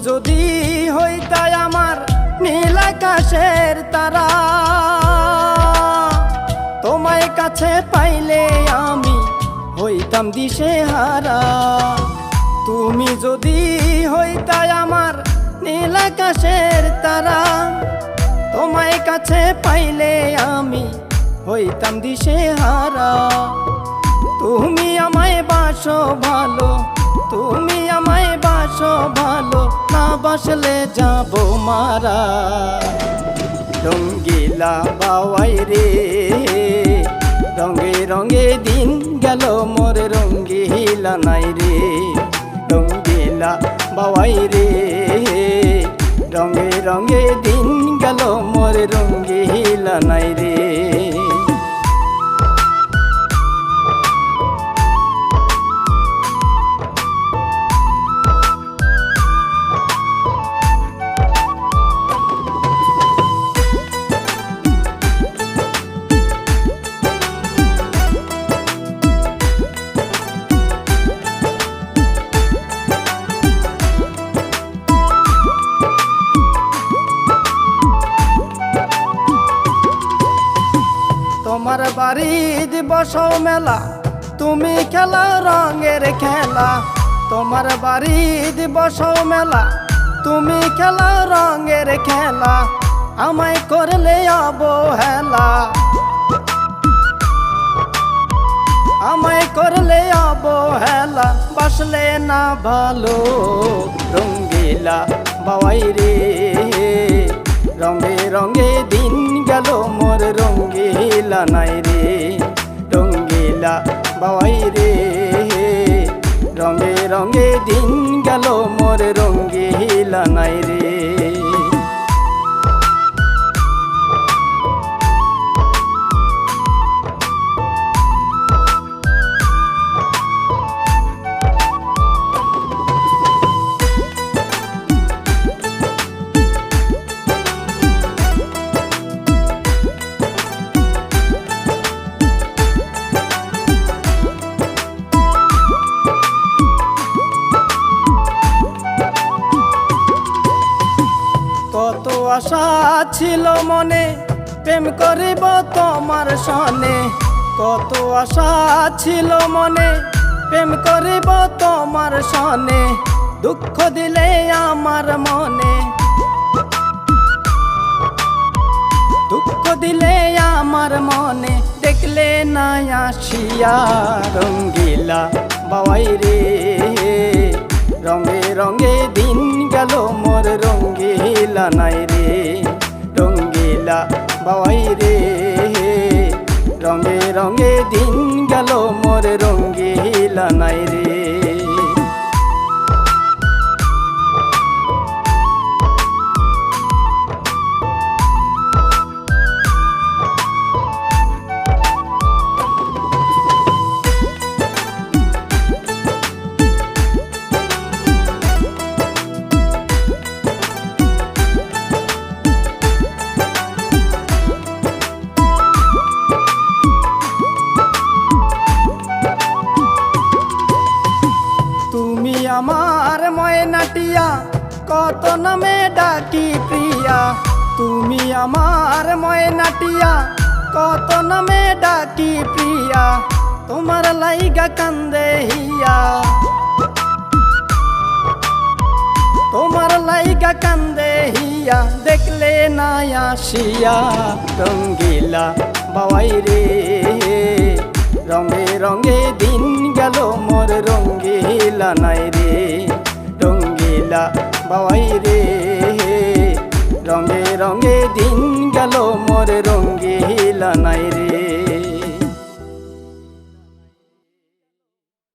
যদি হইতাই আমার নীল আকাশের তারা, তোমায় কাছে পাইলে আমি হইতাম দিশেহারা। তুমি যদি হইতাই আমার নীল আকাশের তারা, তোমায় কাছে পাইলে আমি হইতাম দিশেহারা। তুমি আমায় বাসো ভালো, তুমি আমায় বাসো ভালো, না বাসলে যাব মারা। রঙ্গিলা বাওয়াই রে, রঙে রঙে দিন গেল মোর রঙ্গিলা নাই রে। রঙ্গিলা বাওয়াই রে, রঙে রঙে দিন গেল মোর রঙ্গিলা নাই রে। তোমার বাড়ির বসো মেলা, তুমি খেলা রঙের খেলা। তোমার বাড়ির বসো মেলা, তুমি খেলা রঙের খেলা। আমায় করলে অবহেলা, আমায় করলে অবহেলা, বাসলে না ভালো। রঙ্গিলা বাওয়াই রে, রঙে রঙে দিন গেল মোর রঙ্গিলা নাই রে। রঙ্গিলা বাওয়াই রে, রঙে রঙে দিন গেল মোর রঙ্গিলা নাই রে। কত আশা ছিল মনে, প্রেম করিব তোমার সনে। কত আশা ছিল মনে, প্রেম করিব তোমার সনে। দুঃখ দিলে আমার মনে, দুঃখ দিলে আমার মনে, দেখলে না আসিয়া। রঙ্গিলা বাওয়াই রে, রঙে রঙে দিন গেল মোর রঙ্গিলা নাই রে। রঙ্গিলা বাওয়াই রে, রঙে রঙে দিন গেল মোর রঙ্গিলা নাই রে। আমার ময়নাটিয়া, কত নামে ডাকি প্রিয়া। তুমি আমার ময়নাটিয়া, কত নামে ডাকি প্রিয়া। তোমার লাইগা কান্দে হিয়া, তোমার লাইগা কান্দে হিয়া, দেখলে না আসিয়া। রঙ্গিলা বাওয়াই রে, রঙে রঙে দিন গেল মোর রঙ্গিলা নাই রে। রঙ্গিলা বাওয়াই রে, রঙে রঙে দিন গেল মোর রঙ্গিলা নাই রে।